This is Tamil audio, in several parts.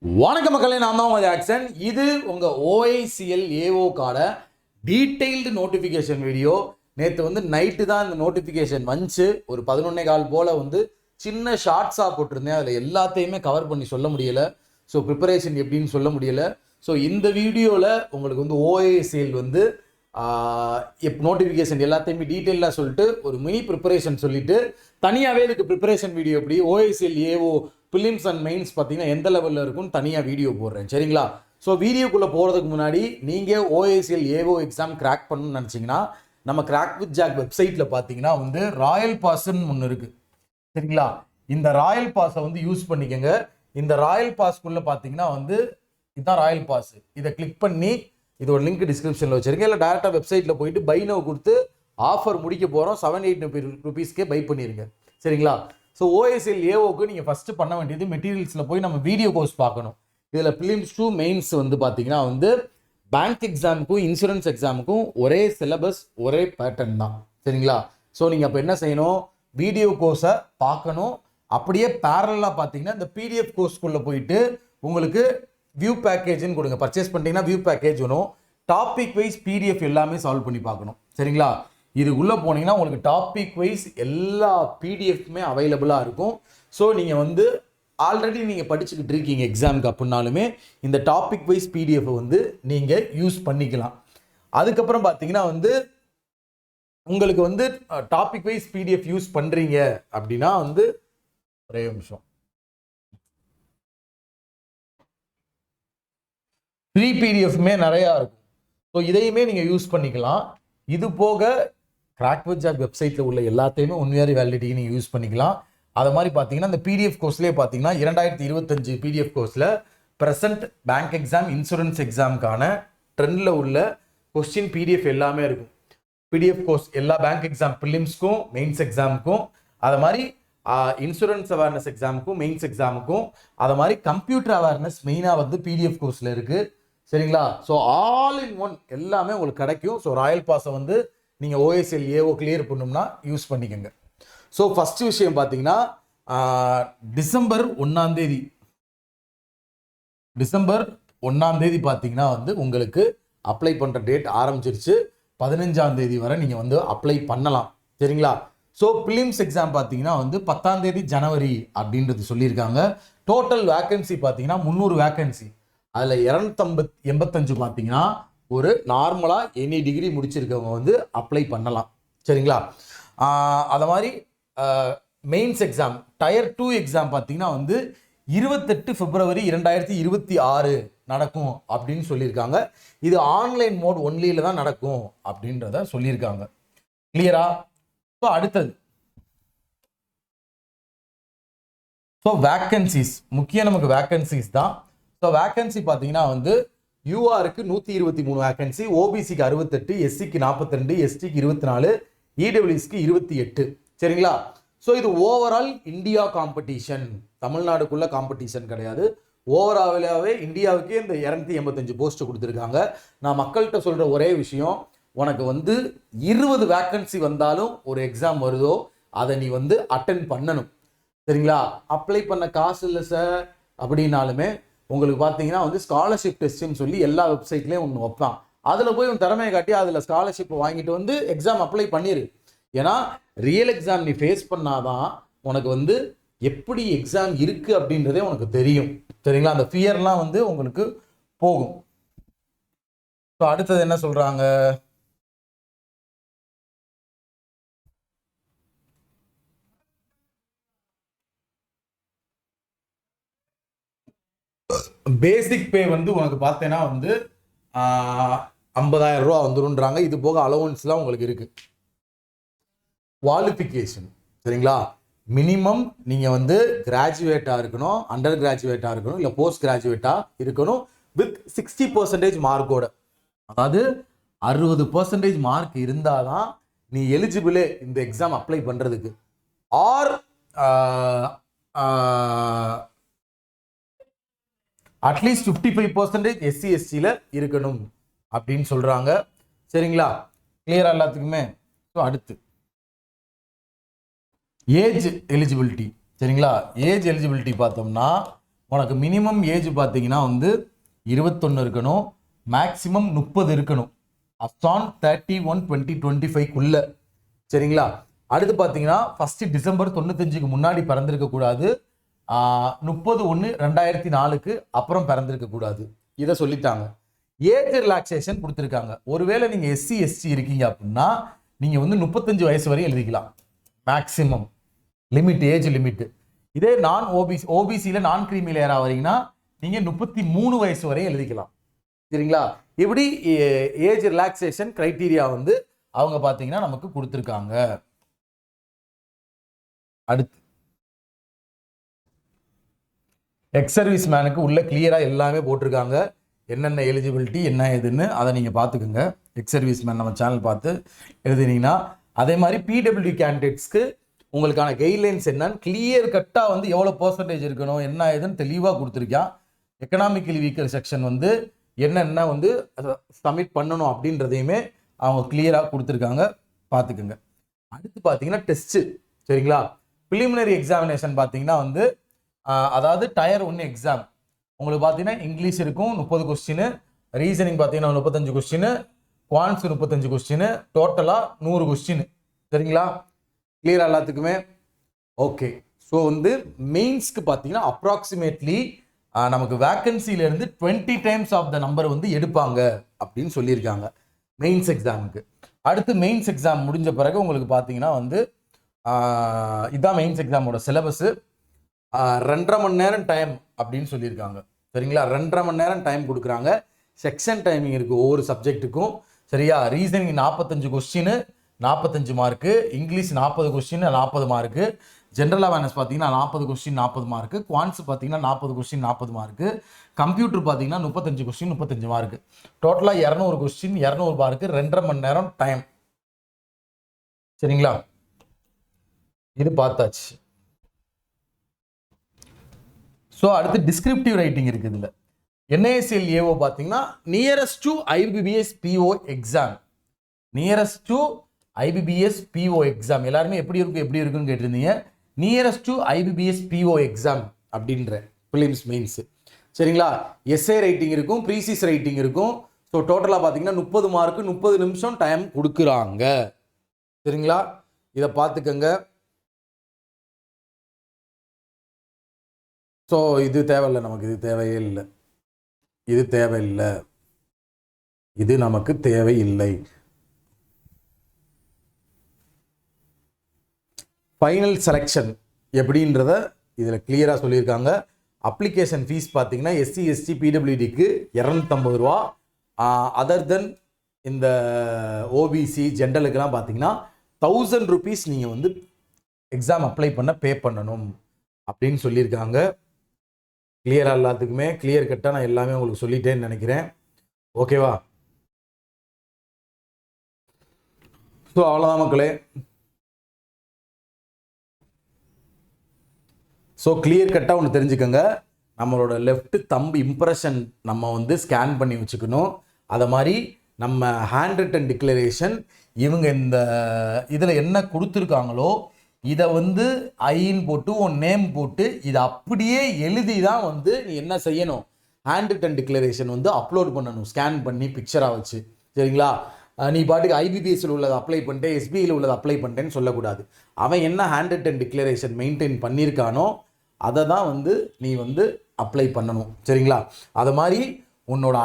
வணக்கம் மக்களே, நான் தான் உங்கள் ஜாக்சன். இது உங்கள் OICL AOக்கான டீட்டெயில்டு நோட்டிஃபிகேஷன் வீடியோ. நேற்று நைட்டு தான் இந்த நோட்டிஃபிகேஷன் வந்துச்சு. ஒரு 11:15 போல் சின்ன ஷார்ட்ஸாக போட்டிருந்தேன். அதில் எல்லாத்தையுமே கவர் பண்ணி சொல்ல முடியலை. ஸோ ப்ரிப்பரேஷன் எப்படின்னு சொல்ல முடியலை. ஸோ இந்த வீடியோவில் உங்களுக்கு OICL நோட்டிஃபிகேஷன் எல்லாத்தையுமே டீட்டெயிலாக சொல்லிட்டு ஒரு மினி ப்ரிப்பரேஷன் சொல்லிவிட்டு தனியாகவே இதுக்கு ப்ரிப்பரேஷன் வீடியோ எப்படி OICL AO films and mains பார்த்தீங்கன்னா எந்த லெவலில் இருக்குன்னு தனியாக வீடியோ போடுறேன், சரிங்களா? ஸோ வீடியோக்குள்ளே போகிறதுக்கு முன்னாடி நீங்கள் OICL AO எக்ஸாம் கிராக் பண்ணணும்னு நினச்சிங்கன்னா நம்ம கிராக் வித் ஜாக் வெப்சைட்டில் பார்த்தீங்கன்னா ராயல் பாஸ்ன்னு ஒன்று இருக்குது, சரிங்களா? இந்த ராயல் பாஸை யூஸ் பண்ணிக்கோங்க. இந்த ராயல் பாஸ்க்குள்ளே பார்த்தீங்கன்னா இதுதான் ராயல் பாஸ். இதை கிளிக் பண்ணி இதோட லிங்க் டிஸ்கிரிப்ஷனில் வச்சுருக்கேன். இல்லை டேரெக்டாக வெப்சைட்டில் போயிட்டு பை நோ கொடுத்து ஆஃபர் முடிக்க போகிறோம். 780 rupeesக்கே பை பண்ணிடுங்க, சரிங்களா? ஸோ OICL AOக்கு நீங்கள் ஃபஸ்ட்டு பண்ண வேண்டியது மெட்டீரியல்ஸில் போய் நம்ம வீடியோ கோர்ஸ் பார்க்கணும். இதில் பிலிம்ஸ் டு மெயின்ஸ் பார்த்தீங்கன்னா பேங்க் எக்ஸாமுக்கும் இன்சூரன்ஸ் எக்ஸாமுக்கும் ஒரே சிலபஸ் ஒரே பேட்டர்ன் தான், சரிங்களா? ஸோ நீங்கள் அப்போ என்ன செய்யணும், வீடியோ கோர்ஸை பார்க்கணும். அப்படியே பேரலாக பார்த்தீங்கன்னா இந்த PDF கோர்ஸ்க்குள்ளே போயிட்டு உங்களுக்கு வியூ பேக்கேஜ்னு கொடுங்க. பர்ச்சேஸ் பண்ணிட்டீங்கன்னா வியூ பேக்கேஜ் வரும். டாபிக் வைஸ் PDF எல்லாமே சால்வ் பண்ணி பார்க்கணும், சரிங்களா? இதுக்குள்ளே போனீங்கன்னா உங்களுக்கு டாபிக் வைஸ் எல்லா PDFமே அவைலபிளாக இருக்கும். ஸோ நீங்கள் ஆல்ரெடி நீங்கள் படிச்சுக்கிட்டு இருக்கீங்க எக்ஸாமுக்கு அப்படின்னாலுமே இந்த டாபிக் வைஸ் PDF நீங்கள் யூஸ் பண்ணிக்கலாம். அதுக்கப்புறம் பார்த்தீங்கன்னா உங்களுக்கு டாபிக் வைஸ் PDF யூஸ் பண்ணுறீங்க அப்படின்னா ஒரே நிமிஷம், ஃப்ரீ PDFமே நிறையா இருக்கும். ஸோ இதையுமே நீங்கள் யூஸ் பண்ணிக்கலாம். இது போக கிராக் வித் ஜாக் வெப்சைட்டில் உள்ள எல்லாத்தையுமே உண்மையாரி வேலிடிட்டிக்கு நீங்கள் யூஸ் பண்ணிக்கலாம். அது மாதிரி பார்த்தீங்கன்னா இந்த PDF கோர்ஸ்லேயே பார்த்தீங்கன்னா 2025 PDF கோர்ஸில் ப்ரெசன்ட் பேங்க் எக்ஸாம் இன்சூரன்ஸ் எக்ஸாமுக்கான ட்ரெண்டில் உள்ள கொஸ்டின் PDF எல்லாமே இருக்கும். PDF கோர்ஸ் எல்லா பேங்க் எக்ஸாம் ப்ரிலிம்ஸ்க்கும் மெயின்ஸ் எக்ஸாமுக்கும், அது மாதிரி இன்சூரன்ஸ் அவேர்னஸ் எக்ஸாமுக்கும் மெயின்ஸ் எக்ஸாமுக்கும், அது மாதிரி கம்ப்யூட்டர் அவேர்னஸ் மெயினாக PDF கோர்ஸில் இருக்குது, சரிங்களா? ஸோ ஆல் இன் ஒன் எல்லாமே உங்களுக்கு கிடைக்கும். ஸோ ராயல் பாஸை நீங்கள் OICL AO கிளியர் பண்ணணும்னா யூஸ் பண்ணிக்கோங்க. ஸோ ஃபஸ்ட்டு விஷயம் பார்த்தீங்கன்னா டிசம்பர் 1ஆம் தேதி பார்த்தீங்கன்னா உங்களுக்கு அப்ளை பண்ணுற டேட் ஆரம்பிச்சிருச்சு. 15ஆம் தேதி வரை நீங்கள் அப்ளை பண்ணலாம், சரிங்களா? ஸோ பிலிம்ஸ் எக்ஸாம் பார்த்தீங்கன்னா 10ஆம் தேதி ஜனவரி அப்படின்றது சொல்லியிருக்காங்க. டோட்டல் வேக்கன்சி பார்த்தீங்கன்னா 300 வேக்கன்சி. அதில் 285 பார்த்தீங்கன்னா ஒரு நார்மலாக எனி டிகிரி முடிச்சிருக்கவங்க அப்ளை பண்ணலாம், சரிங்களா? அதை மாதிரி மெயின்ஸ் எக்ஸாம் டயர் 2 எக்ஸாம் பார்த்தீங்கன்னா 28 பிப்ரவரி 2026 நடக்கும் அப்படின்னு சொல்லியிருக்காங்க. இது ஆன்லைன் மோட் ஒன்லியில் தான் நடக்கும் அப்படின்றத சொல்லியிருக்காங்க, கிளியரா? ஸோ அடுத்தது வேக்கன்சிஸ் முக்கியம், நமக்கு வேக்கன்சிஸ் தான். ஸோ வேக்கன்சி பார்த்தீங்கன்னா URக்கு 123 வேக்கன்சி, OBCக்கு 68, SCக்கு 42, STக்கு 24, EWSக்கு 28, சரிங்களா? ஸோ இது ஓவரால் இந்தியா காம்படிஷன், தமிழ்நாடுக்குள்ள காம்படிஷன் கிடையாது. ஓவராலாகவே இந்தியாவுக்கே இந்த 285 போஸ்ட் கொடுத்துருக்காங்க. நான் மக்கள்கிட்ட சொல்கிற ஒரே விஷயம், உனக்கு 20 வேக்கன்சி வந்தாலும் ஒரு எக்ஸாம் வருதோ அதை நீ அட்டென்ட் பண்ணணும், சரிங்களா? அப்ளை பண்ண காசு இல்லை சார் அப்படின்னாலுமே உங்களுக்கு பார்த்தீங்கன்னா ஸ்காலர்ஷிப் டெஸ்ட்னு சொல்லி எல்லா வெப்சைட்லேயும் ஒன்று வைப்பான். அதில் போய் உன் திறமையை காட்டி அதில் ஸ்காலர்ஷிப்பை வாங்கிட்டு எக்ஸாம் அப்ளை பண்ணிடு. ஏன்னா ரியல் எக்ஸாம் நீ ஃபேஸ் பண்ணாதான் உனக்கு எப்படி எக்ஸாம் இருக்குது அப்படின்றதே உனக்கு தெரியும், சரிங்களா? அந்த ஃபியர்லாம் உங்களுக்கு போகும். ஸோ அடுத்தது என்ன சொல்கிறாங்க, பேசிக் பே உனக்கு பார்த்தேன்னா 50,000 ரூபா வந்துருன்றாங்க. இது போக அலவன்ஸ்லாம் உங்களுக்கு இருக்கு. குவாலிஃபிகேஷன், சரிங்களா? மினிமம் நீங்கள் கிராஜுவேட்டாக இருக்கணும், அண்டர் கிராஜுவேட்டாக இருக்கணும், இல்லை போஸ்ட் கிராஜுவேட்டாக இருக்கணும் வித் 60% மார்க்கோட. அதாவது 60% மார்க் இருந்தால் தான் நீ எலிஜிபிளே இந்த எக்ஸாம் அப்ளை பண்ணுறதுக்கு. ஆர் அட்லீஸ்ட் 55% SC STல இருக்கணும் அப்படின்னு சொல்றாங்க, சரிங்களா? கிளியரா எல்லாத்துக்குமே? ஸோ அடுத்து ஏஜ் எலிஜிபிலிட்டி, சரிங்களா? ஏஜ் எலிஜிபிலிட்டி பார்த்தோம்னா உனக்கு மினிமம் ஏஜ் பார்த்தீங்கன்னா வந்து 21 இருக்கணும், மேக்ஸிமம் 30 இருக்கணும். அஸ்டான் 31/20/25க்குள்ள. சரிங்களா? அடுத்து பார்த்தீங்கன்னா ஃபர்ஸ்ட் டிசம்பர் 95க்கு முன்னாடி பிறந்திருக்கக்கூடாது, 30/1/2004க்கு அப்புறம் பிறந்திருக்கக்கூடாது. இதை சொல்லிட்டாங்க. ஏஜ் ரிலாக்ஸேஷன் கொடுத்துருக்காங்க. ஒருவேளை நீங்கள் SC ST இருக்கீங்க அப்படின்னா நீங்கள் வந்து 35 வயசு வரை எழுதிக்கலாம், மேக்ஸிமம் லிமிட், ஏஜ் லிமிட். இதே நான் ஓபிசியில் நான் கிரீமி லேயரா வரீங்கன்னா நீங்கள் 33 வயசு வரை எழுதிக்கலாம். சரிங்களா? இப்படி ஏஜ் ரிலாக்ஸேஷன் கிரைட்டீரியா வந்து அவங்க பார்த்தீங்கன்னா நமக்கு கொடுத்துருக்காங்க. அடுத்து எக்ஸ் சர்வீஸ் மேனுக்கு உள்ள கிளியராக எல்லாமே போட்டிருக்காங்க, என்னென்ன எலிஜிபிலிட்டி என்ன ஏதுன்னு அதை நீங்கள் பார்த்துக்குங்க. எக்ஸ் சர்வீஸ் மேன் நம்ம சேனல் பார்த்து எழுதினீங்கன்னா. அதே மாதிரி பிடபிள்யூடி கேண்டிடேட்ஸ்க்கு உங்களுக்கான கைட்லைன்ஸ் என்னன்னு கிளியர் கட்டாக வந்து எவ்வளோ பர்சன்டேஜ் இருக்கணும் என்ன ஏதுன்னு தெளிவாக கொடுத்துருக்கான். எக்கனாமிக்கலி வீக்கர் செக்ஷன் வந்து என்னென்ன வந்து சப்மிட் பண்ணணும் அப்படின்றதையுமே அவங்க கிளியராக கொடுத்துருக்காங்க, பார்த்துக்குங்க. அடுத்து பார்த்தீங்கன்னா டெஸ்ட்டு. சரிங்களா? ப்ரிலிமினரி எக்ஸாமினேஷன் பார்த்தீங்கன்னா வந்து அதாவது டயர் 1 எக்ஸாம் உங்களுக்கு பார்த்தீங்கன்னா இங்கிலீஷ் இருக்கும் 30 கொஸ்டின், ரீசனிங் பார்த்தீங்கன்னா 35 கொஸ்டின், குவான்ஸ் 35 கொஸ்டின், டோட்டலாக 100 கொஸ்டின். சரிங்களா? கிளியரா எல்லாத்துக்குமே? ஓகே. ஸோ வந்து மெயின்ஸ்க்கு பார்த்தீங்கன்னா அப்ராக்சிமேட்லி நமக்கு வேக்கன்சியிலேருந்து 20 டைம்ஸ் ஆஃப் த நம்பர் வந்து எடுப்பாங்க அப்படின்னு சொல்லியிருக்காங்க மெயின்ஸ் எக்ஸாமுக்கு. அடுத்து மெயின்ஸ் எக்ஸாம் முடிஞ்ச பிறகு உங்களுக்கு பார்த்தீங்கன்னா வந்து இதான் மெயின்ஸ் எக்ஸாமோட சிலபஸ். 2.5 மணி நேரம் டைம் அப்படின்னு சொல்லியிருக்காங்க. சரிங்களா? 2.5 மணி நேரம் டைம் கொடுக்குறாங்க. செக்ஷன் டைமிங் இருக்குது ஒவ்வொரு சப்ஜெக்ட்டுக்கும். சரியா? Reasoning 45 question 45 mark, English 40 question 40 mark, general awareness பார்த்தீங்கன்னா 40 கொஸ்டின் 40 மார்க்கு, குவான்ஸ் பார்த்தீங்கன்னா 40 கொஸ்டின் 40 மார்க்கு, கம்ப்யூட்டர் பார்த்தீங்கன்னா 35 கொஸ்டின் 35 மார்க்கு, டோட்டலாக 200 கொஸ்டின் 200 மார்க்கு, 2.5 மணி நேரம் டைம். சரிங்களா? இது பார்த்தாச்சு. ஸோ அடுத்து டிஸ்கிரிப்டிவ் ரைட்டிங் இருக்குது. இதில் NASL AO பார்த்தீங்கன்னா nearest to IBBS PO exam, nearest to IBBS PO exam எல்லாருமே எப்படி இருக்குன்னு கேட்டிருந்தீங்க. Nearest to IBBS PO exam அப்படின்ற ப்ரிலிம்ஸ் மெயின்ஸ். சரிங்களா? எஸ்ஏ ரைட்டிங் இருக்கும், ப்ரீசிஸ் ரைட்டிங் இருக்கும். ஸோ டோட்டலாக பார்த்தீங்கன்னா 30 மார்க்கு 30 நிமிஷம் டைம் கொடுக்குறாங்க. சரிங்களா? இதை பார்த்துக்கங்க. ஸோ இது தேவையில்லை நமக்கு, இது தேவையே இல்லை, இது தேவையில்லை, இது நமக்கு தேவையில்லை. ஃபைனல் செலெக்ஷன் எப்படின்றத இதில் கிளியராக சொல்லியிருக்காங்க. அப்ளிகேஷன் ஃபீஸ் பார்த்தீங்கன்னா SC ST PWDக்கு 250 ரூபா. அதர் தென் இந்த OBC ஜென்ரலுக்கெல்லாம் பார்த்தீங்கன்னா 1000 ருபீஸ் நீங்கள் வந்து எக்ஸாம் அப்ளை பண்ண பே பண்ணணும் அப்படின்னு சொல்லியிருக்காங்க. கிளியராக எல்லாத்துக்குமே கிளியர் கட்டாக நான் எல்லாமே உங்களுக்கு சொல்லிட்டேன்னு நினைக்கிறேன். ஓகேவா? ஸோ அவ்வளோதான் மக்களே. ஸோ கிளியர் கட்டாக ஒன்று தெரிஞ்சுக்கோங்க, நம்மளோட லெஃப்ட் தம்பு இம்ப்ரெஷன் நம்ம வந்து ஸ்கேன் பண்ணி வச்சுக்கணும். அதை மாதிரி நம்ம ஹேண்ட் ரிட்டன் டிக்ளரேஷன் இவங்க இந்த இதில் என்ன கொடுத்துருக்காங்களோ இதை வந்து ஐன்னு போட்டு உன் நேம் போட்டு இதை அப்படியே எழுதி தான் வந்து நீ என்ன செய்யணும், ஹேண்ட் ரிட்டன் டிக்ளரேஷன் வந்து அப்லோட் பண்ணணும், ஸ்கேன் பண்ணி பிக்சராக வச்சு. சரிங்களா? நீ பாட்டுக்கு IBBSல உள்ளதை அப்ளை பண்ணிட்டேன், SBIயில் உள்ளதை அப்ளை பண்ணிட்டேன்னு சொல்லக்கூடாது. அவன் என்ன ஹேண்ட் ரிட்டன் டிக்ளரேஷன் மெயின்டைன் பண்ணியிருக்கானோ அதை தான் வந்து நீ வந்து அப்ளை பண்ணணும். சரிங்களா? அது மாதிரி உன்னோட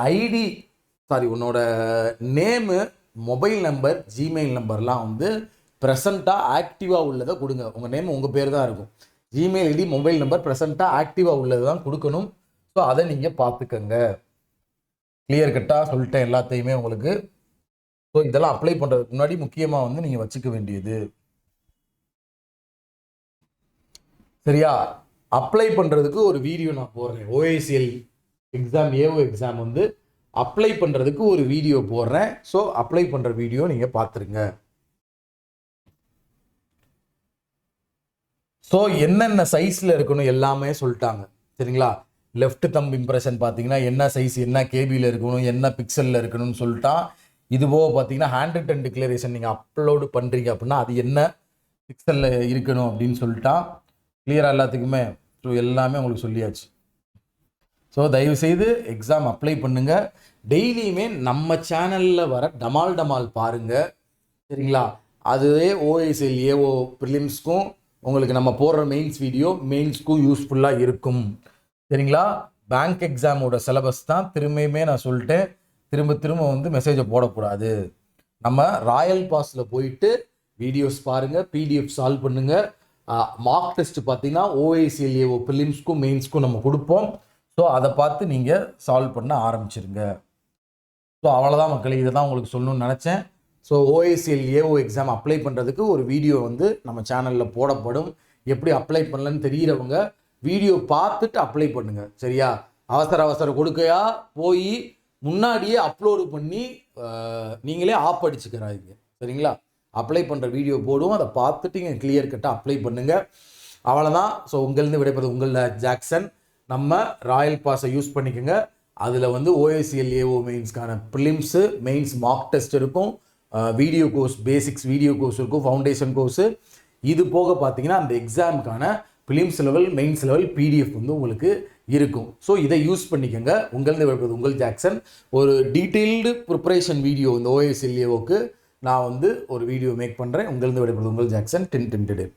உன்னோட நேமு, மொபைல் நம்பர், ஜிமெயில் நம்பர்லாம் வந்து ப்ரெசண்ட்டாக ஆக்டிவாக உள்ளதை கொடுங்க. உங்கள் நேம் உங்கள் பேர் தான் இருக்கும். ஜிமெயில் ஐடி, மொபைல் நம்பர் ப்ரெசண்ட்டாக ஆக்டிவாக உள்ளது தான் கொடுக்கணும். ஸோ அதை நீங்கள் பார்த்துக்கங்க. கிளியர் கட்டாக சொல்லிட்டேன் எல்லாத்தையுமே உங்களுக்கு. ஸோ இதெல்லாம் அப்ளை பண்ணுறதுக்கு முன்னாடி முக்கியமாக வந்து நீங்கள் வச்சுக்க வேண்டியது. சரியா? அப்ளை பண்ணுறதுக்கு ஒரு வீடியோ நான் போடுறேன். OACL எக்ஸாம் AO எக்ஸாம் வந்து அப்ளை பண்ணுறதுக்கு ஒரு வீடியோ போடுறேன். ஸோ அப்ளை பண்ணுற வீடியோ நீங்கள் பார்த்துருங்க. ஸோ என்னென்ன சைஸில் இருக்கணும் எல்லாமே சொல்லிட்டாங்க. சரிங்களா? லெஃப்ட் தம்ப் இம்ப்ரெஷன் பார்த்தீங்கன்னா என்ன சைஸ், என்ன கேபியில் இருக்கணும், என்ன பிக்சலில் இருக்கணும்னு சொல்லிட்டான். இதுபோக பார்த்தீங்கன்னா ஹேண்ட் ரிட்டன் டிக்ளரேஷன் நீங்கள் அப்லோடு பண்ணுறீங்க அப்படின்னா அது என்ன பிக்சலில் இருக்கணும் அப்படின்னு சொல்லிட்டான். கிளியராக எல்லாத்துக்குமே. ஸோ எல்லாமே உங்களுக்கு சொல்லியாச்சு. ஸோ தயவுசெய்து எக்ஸாம் அப்ளை பண்ணுங்கள். டெய்லியுமே நம்ம சேனலில் வர டமால் பாருங்கள், சரிங்களா? அதுவே ஓஎஸ்எல் ஏஓ ப்ரிலிம்ஸ்க்கும் உங்களுக்கு நம்ம போடுற மெயின்ஸ் வீடியோ மெயின்ஸ்க்கும் யூஸ்ஃபுல்லாக இருக்கும், சரிங்களா? பேங்க் எக்ஸாமோட சிலபஸ் தான் திரும்பியுமே நான் சொல்லிட்டேன், திரும்ப வந்து மெசேஜை போடக்கூடாது. நம்ம ராயல் பாஸில் போயிட்டு வீடியோஸ் பாருங்கள், பிடிஎஃப் சால்வ் பண்ணுங்கள். மார்க் டெஸ்ட் பார்த்தீங்கன்னா ஓஎஸ்எல் ஏஓ ப்ரிலிம்ஸ்க்கும் மெயின்ஸ்க்கும் நம்ம கொடுப்போம். ஸோ அதை பார்த்து நீங்கள் சால்வ் பண்ண ஆரம்பிச்சிருங்க. ஸோ அவ்வளோதான் மக்களே, இதை தான் உங்களுக்கு சொல்லணும்னு நினச்சேன். ஸோ ஓஎஸ்எல் ஏஓ எக்ஸாம் அப்ளை பண்ணுறதுக்கு ஒரு வீடியோ வந்து நம்ம சேனலில் போடப்படும். எப்படி அப்ளை பண்ணலன்னு தெரிகிறவங்க வீடியோ பார்த்துட்டு அப்ளை பண்ணுங்கள், சரியா? அவசர கொடுக்கையா போய் முன்னாடியே அப்லோடு பண்ணி நீங்களே ஆப் அடிச்சுக்கிறாங்க, சரிங்களா? அப்ளை பண்ணுற வீடியோ போடுவோம், அதை பார்த்துட்டு நீங்கள் கிளியர் கட்டாக அப்ளை பண்ணுங்கள். அவ்வளோதான். ஸோ உங்கள்ந்து விடைபெறுவது உங்கள் ஜாக்சன். நம்ம ராயல் பாஸை யூஸ் பண்ணிக்கோங்க. அதில் வந்து ஓஎஸ்எல் ஏஓ மெயின்ஸ்க்கான ப்ரிலிம்ஸு மெயின்ஸ் மார்க் டெஸ்ட் இருக்கும், video course basics video course இருக்கும், ஃபவுண்டேஷன் கோர்ஸு. இது போக பார்த்தீங்கன்னா அந்த எக்ஸாமுக்கான prelims level mains level PDF வந்து உங்களுக்கு இருக்கும். ஸோ இதை யூஸ் பண்ணிக்கோங்க. உங்கள்ந்து விடைபெறுவது உங்கள் ஜாக்சன். ஒரு டீட்டெயில்டு ப்ரிப்பரேஷன் வீடியோ இந்த ஓஎஸ்எல் ஏஓக்கு நான் வந்து ஒரு வீடியோ மேக் பண்ணுறேன். உங்கள்ந்து விடைபெறுவது உங்கள் ஜாக்சன். 10 10 today.